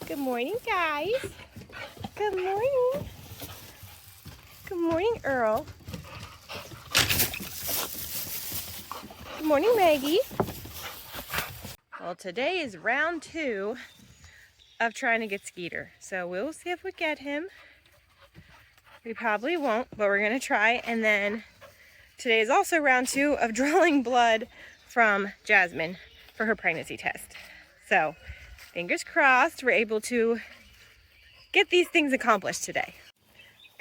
Good morning, guys. Good morning. Good morning, Earl. Good morning, Maggie. Well, today is round 2 of trying to get Skeeter. So we'll see if we get him. We probably won't, but we're gonna try. And then today is also round 2 of drawing blood from Jasmine for her pregnancy test. So fingers crossed we're able to get these things accomplished today.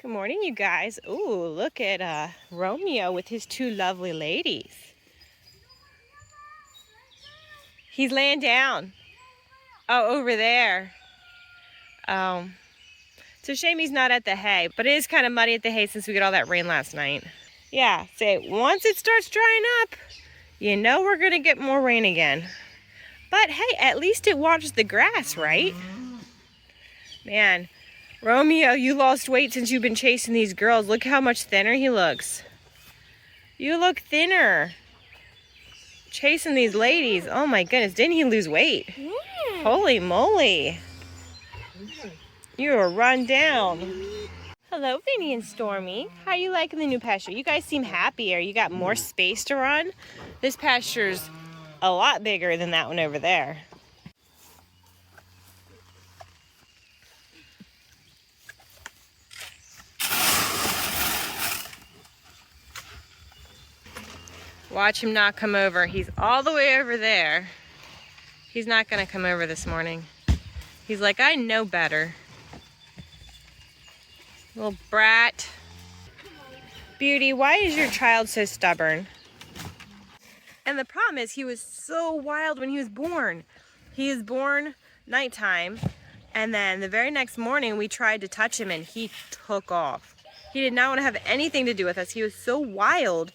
Good morning, you guys. Ooh, look at Romeo with his 2 lovely ladies. He's laying down. Oh, over there. It's a shame he's not at the hay, but it is kind of muddy at the hay since we got all that rain last night. Yeah, say once it starts drying up, you know we're gonna get more rain again. But hey, at least it waters the grass, right? Man, Romeo, you lost weight since you've been chasing these girls. Look how much thinner he looks. You look thinner. Chasing these ladies. Oh my goodness, didn't he lose weight? Yeah. Holy moly. You are run down. Hello, Vinny and Stormy. How you liking the new pasture? You guys seem happier. You got more space to run. This pasture's a lot bigger than that one over there. Watch him not come over. He's all the way over there. He's not gonna come over this morning. He's like, I know better. Little brat. Beauty, why is your child so stubborn? And the problem is he was so wild when he was born. He was born nighttime, and then the very next morning we tried to touch him and he took off. He did not want to have anything to do with us. He was so wild.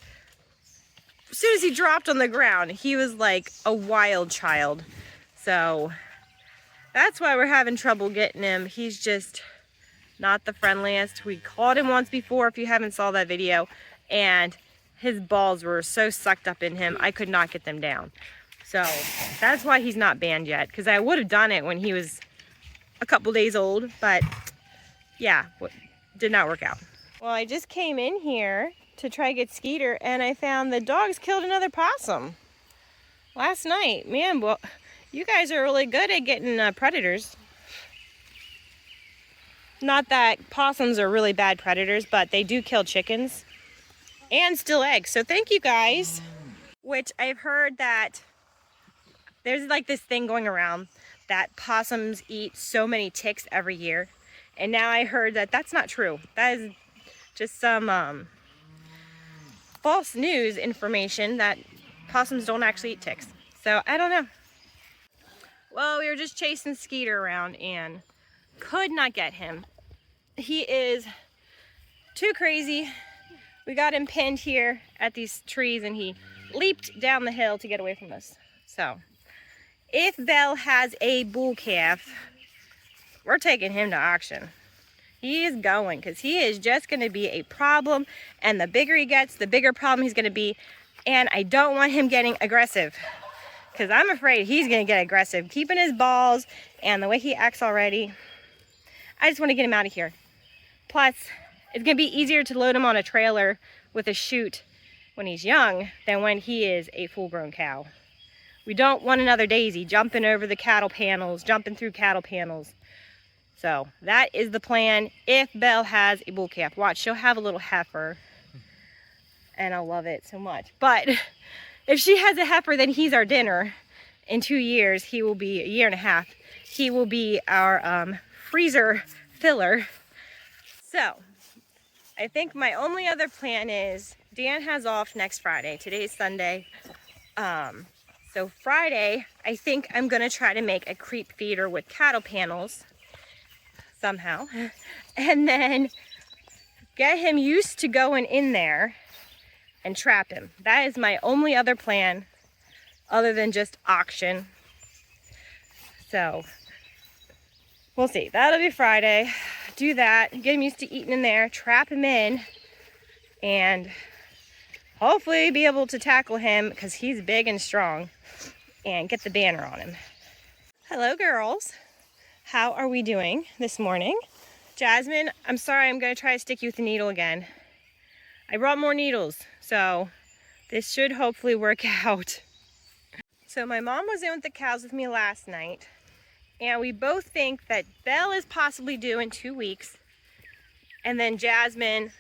As soon as he dropped on the ground, he was like a wild child. So that's why we're having trouble getting him. He's just not the friendliest. We caught him once before, if you haven't saw that video, and his balls were so sucked up in him, I could not get them down. So that's why he's not banned yet, because I would have done it when he was a couple days old, but yeah, did not work out. Well, I just came in here to try to get Skeeter, and I found the dogs killed another possum last night. Man, well, you guys are really good at getting predators. Not that possums are really bad predators, but they do kill chickens and steal eggs. So thank you guys. Which I've heard that there's like this thing going around that possums eat so many ticks every year. And now I heard that that's not true. That is just some false news information that possums don't actually eat ticks. So I don't know. Well, we were just chasing Skeeter around and could not get him. He is too crazy. We got him pinned here at these trees and he leaped down the hill to get away from us. So if Belle has a bull calf, we're taking him to auction. He is going, because he is just going to be a problem, and the bigger he gets, the bigger problem he's going to be. And I don't want him getting aggressive, because I'm afraid he's going to get aggressive, keeping his balls and the way he acts already. I just want to get him out of here. Plus, it's going to be easier to load him on a trailer with a chute when he's young than when he is a full-grown cow. We don't want another Daisy jumping over the cattle panels, jumping through cattle panels. So that is the plan if Belle has a bull calf. Watch, she'll have a little heifer, and I'll love it so much. But if she has a heifer, then he's our dinner. In 2 years, he will be, a year and a half, he will be our freezer filler. So I think my only other plan is Dan has off next Friday. Today's Sunday. So Friday, I think I'm going to try to make a creep feeder with cattle panels somehow, and then get him used to going in there and trap him. That is my only other plan other than just auction. So we'll see. That'll be Friday. Do that, get him used to eating in there, trap him in, and hopefully be able to tackle him because he's big and strong, and get the banner on him. Hello, girls. How are we doing this morning? Jasmine, I'm sorry, I'm gonna try to stick you with the needle again. I brought more needles, so this should hopefully work out. So my mom was in with the cows with me last night, and we both think that Belle is possibly due in 2 weeks, and then Jasmine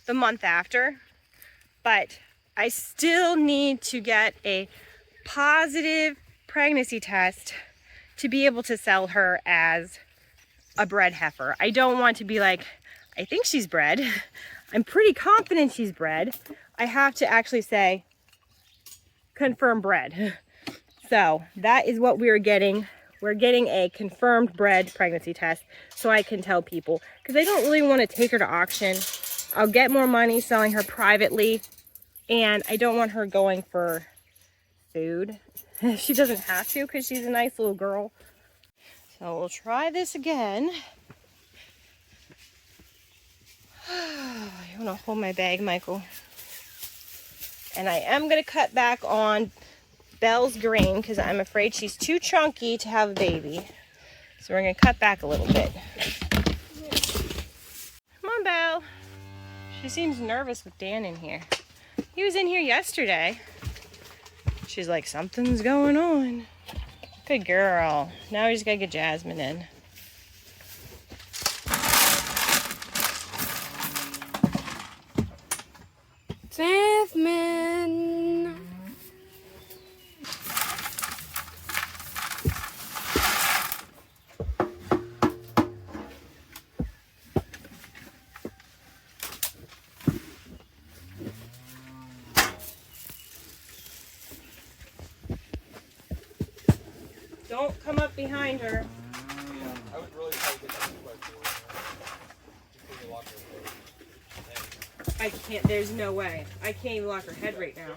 the month after. But I still need to get a positive pregnancy test to be able to sell her as a bred heifer. I don't want to be like, I think she's bred. I'm pretty confident she's bred. I have to actually say, confirmed bred. So that is what we're getting. We're getting a confirmed bred pregnancy test so I can tell people, because I don't really want to take her to auction. I'll get more money selling her privately, and I don't want her going for food. She doesn't have to because she's a nice little girl. So we'll try this again. You want to hold my bag, Michael? And I am going to cut back on Belle's grain because I'm afraid she's too chunky to have a baby. So we're going to cut back a little bit. Come on, Belle. She seems nervous with Dan in here. He was in here yesterday. She's like, something's going on. Good girl. Now we just got to get Jasmine in. Jasmine. Don't come up behind her. Yeah, I would really try to get that 2x4 lock her. I can't, there's no way. I can't even lock her head right now.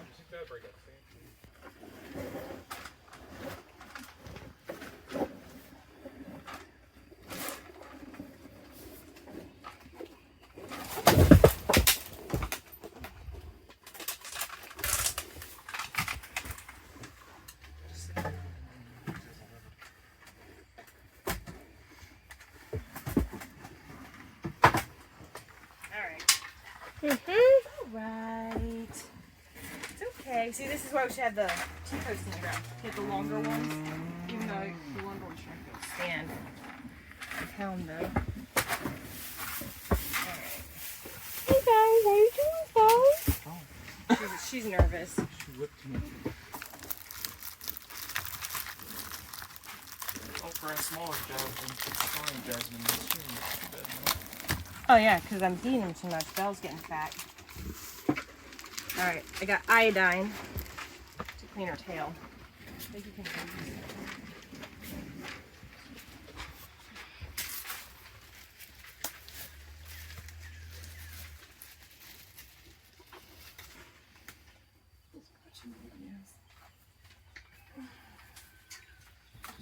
Right. It's okay. See, this is why we should have the T-posts in the ground. Get the longer ones, even though the longer ones shouldn't go stand. A pound though. Alright. Hey, Belle, what are you doing, Belle? She's nervous. She whipped me. Oh, for a smaller Jasmine, she ain't too bad, no? Oh yeah, because I'm feeding him too much. Belle's getting fat. Alright, I got iodine to clean her tail. I think you can do this.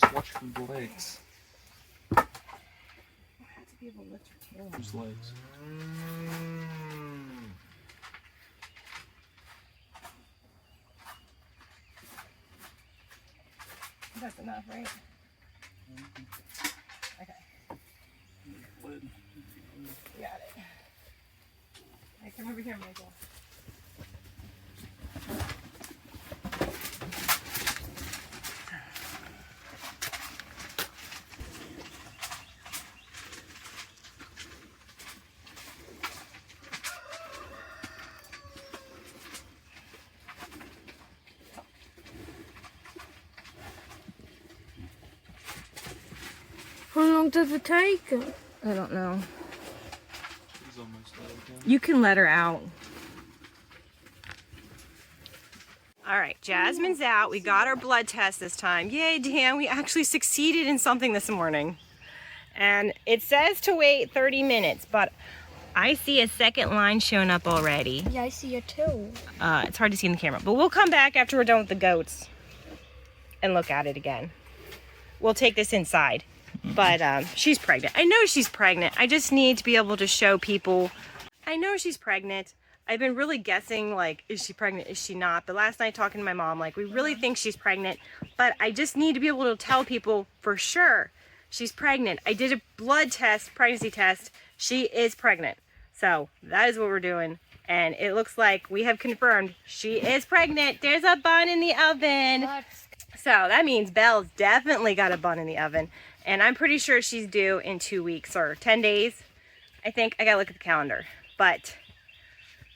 Just watch for the legs. I have to be able to lift her tail. Just legs. That's enough, right? Okay. Lid. Got it. Hey, come over here, Michael. How long does it take? I don't know. She's almost out again. You can let her out. All right, Jasmine's out. We got our blood test this time. Yay, Dan, we actually succeeded in something this morning. And it says to wait 30 minutes, but I see a second line showing up already. Yeah, I see it too. It's hard to see in the camera, but we'll come back after we're done with the goats and look at it again. We'll take this inside. But she's pregnant. I know she's pregnant. I just need to be able to show people. I know she's pregnant. I've been really guessing, like, is she pregnant? Is she not? But last night talking to my mom, like, we really think she's pregnant. But I just need to be able to tell people for sure she's pregnant. I did a blood test, pregnancy test. She is pregnant. So that is what we're doing. And it looks like we have confirmed she is pregnant. There's a bun in the oven. So that means Belle's definitely got a bun in the oven. And I'm pretty sure she's due in 2 weeks or 10 days. I think I gotta look at the calendar, but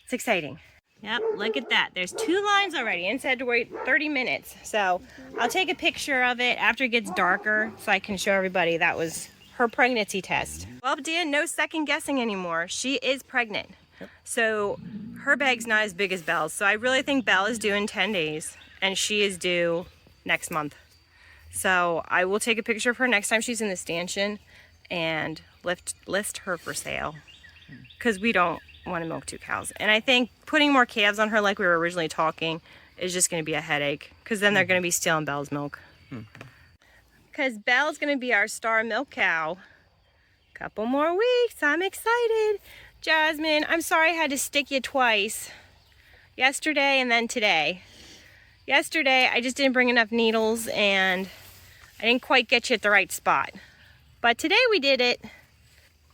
it's exciting. Yep, look at that. There's 2 lines already and said to wait 30 minutes. So I'll take a picture of it after it gets darker so I can show everybody that was her pregnancy test. Well, Dan, no second guessing anymore. She is pregnant. So her bag's not as big as Belle's. So I really think Belle is due in 10 days and she is due next month. So I will take a picture of her next time she's in the stanchion and list her for sale, because we don't want to milk 2 cows. And I think putting more calves on her like we were originally talking is just going to be a headache, because then they're going to be stealing Belle's milk. Because Belle's going to be our star milk cow. Couple more weeks. I'm excited. Jasmine, I'm sorry I had to stick you twice. Yesterday and then today. Yesterday I just didn't bring enough needles and I didn't quite get you at the right spot. But today we did it.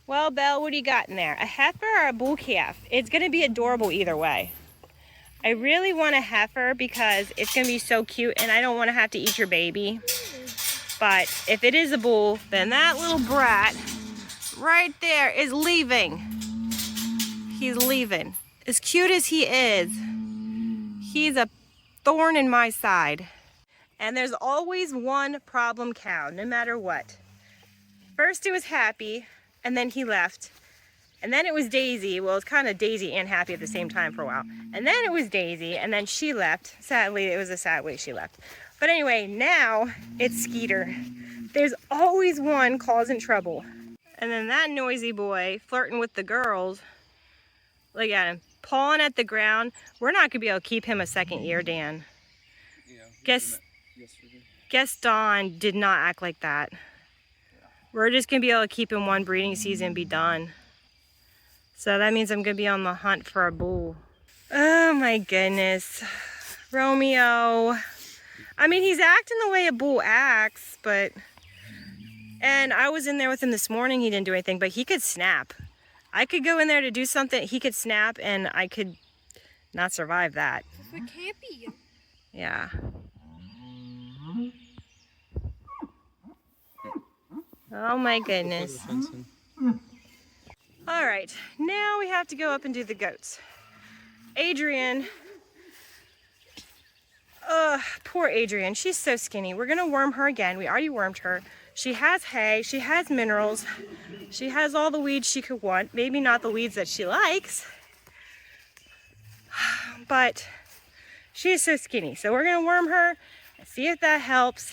Well, Belle, what do you got in there? A heifer or a bull calf? It's going to be adorable either way. I really want a heifer because it's going to be so cute and I don't want to have to eat your baby. But if it is a bull, then that little brat right there is leaving. He's leaving. As cute as he is, he's a thorn in my side. And there's always one problem cow, no matter what. First it was Happy, and then he left. And then it was Daisy. Well, it's kind of Daisy and Happy at the same time for a while. And then it was Daisy, and then she left. Sadly, it was a sad way she left. But anyway, now it's Skeeter. There's always one causing trouble. And then that noisy boy flirting with the girls. Look at him, pawing at the ground. We're not gonna be able to keep him a second year, Dan. Yeah, guess Dawn did not act like that. We're just gonna be able to keep him one breeding season and be done. So that means I'm gonna be on the hunt for a bull. Oh my goodness. Romeo. I mean, he's acting the way a bull acts, but... And I was in there with him this morning, he didn't do anything, but he could snap. I could go in there to do something, he could snap, and I could not survive that. It can't be. Yeah. Oh my goodness. All right, now we have to go up and do the goats. Adrian, poor Adrian, she's so skinny. We're gonna worm her again. We already wormed her. She has hay, she has minerals, she has all the weeds she could want. Maybe not the weeds that she likes, but she is so skinny. So we're gonna worm her and see if that helps.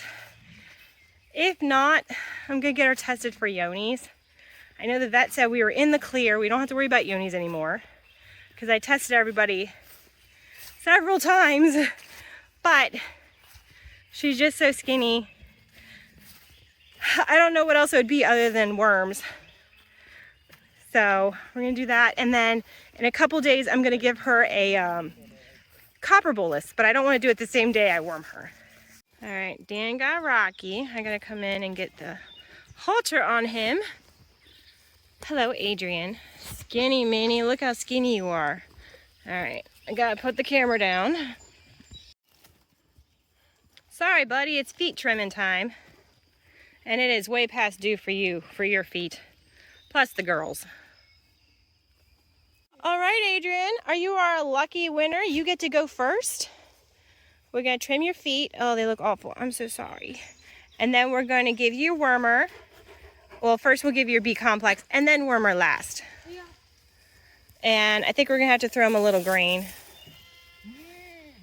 If not, I'm gonna get her tested for yonis. I know the vet said we were in the clear. We don't have to worry about yonis anymore, because I tested everybody several times, but she's just so skinny. I don't know what else it would be other than worms. So we're gonna do that, and then in a couple days I'm gonna give her a copper bolus, but I don't want to do it the same day I worm her. All right, Dan got Rocky. I gotta come in and get the halter on him. Hello, Adrian. Skinny mini, look how skinny you are. All right, I gotta put the camera down. Sorry, buddy, it's feet trimming time. And it is way past due for you, for your feet, plus the girls. All right, Adrian, are you our lucky winner? You get to go first. We're gonna trim your feet. Oh, they look awful. I'm so sorry. And then we're gonna give you wormer. Well, first we'll give you your B complex and then wormer last. Yeah. And I think we're gonna have to throw him a little grain.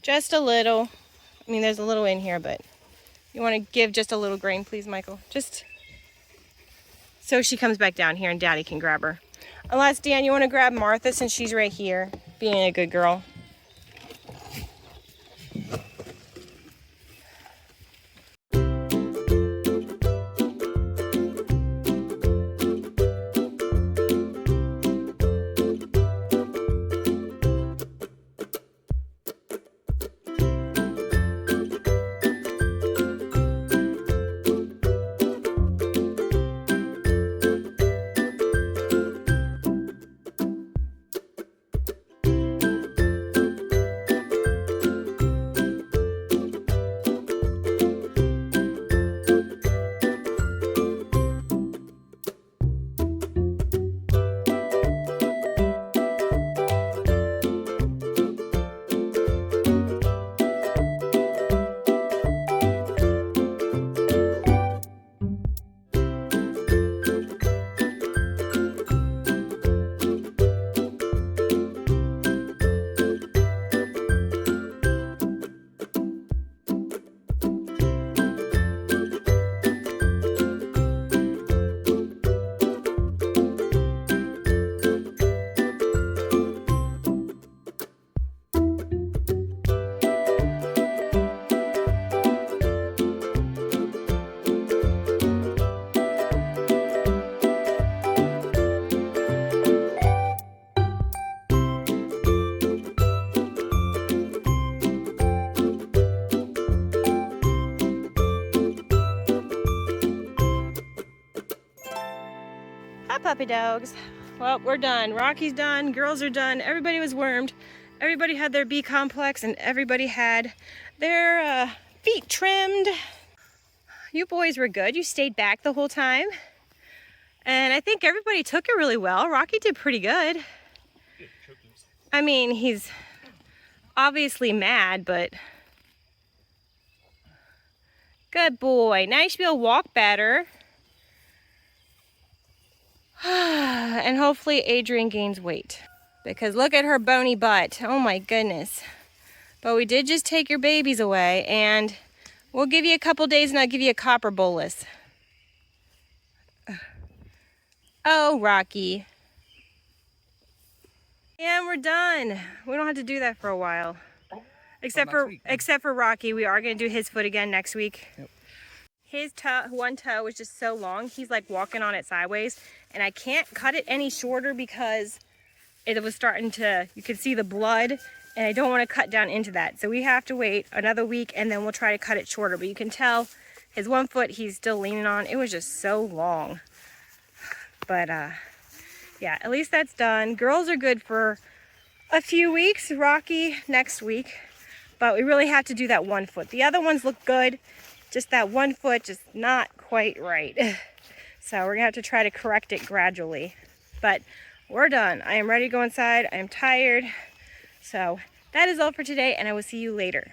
Just a little. I mean, there's a little in here, but you want to give just a little grain, please, Michael? Just so she comes back down here and Daddy can grab her. Unless, Dan, you want to grab Martha since she's right here, being a good girl. puppy dogs. Well, we're done. Rocky's done. Girls are done. Everybody was wormed. Everybody had their B complex and everybody had their feet trimmed. You boys were good. You stayed back the whole time. And I think everybody took it really well. Rocky did pretty good. I mean, he's obviously mad, but good boy. Now you should be able to walk better. And hopefully Adrian gains weight. Because look at her bony butt. Oh my goodness. But we did just take your babies away, and we'll give you a couple days and I'll give you a copper bolus. Oh, Rocky. And we're done. We don't have to do that for a while. Except for Rocky. We are going to do his foot again next week. Yep. His one toe was just so long. He's like walking on it sideways. And I can't cut it any shorter because it was starting to, you could see the blood. And I don't want to cut down into that. So we have to wait another week and then we'll try to cut it shorter. But you can tell his one foot he's still leaning on. It was just so long. But yeah, at least that's done. Girls are good for a few weeks. Rocky next week. But we really have to do that one foot. The other ones look good. Just that one foot, just not quite right. So we're gonna have to try to correct it gradually. But we're done. I am ready to go inside. I am tired. So that is all for today, and I will see you later.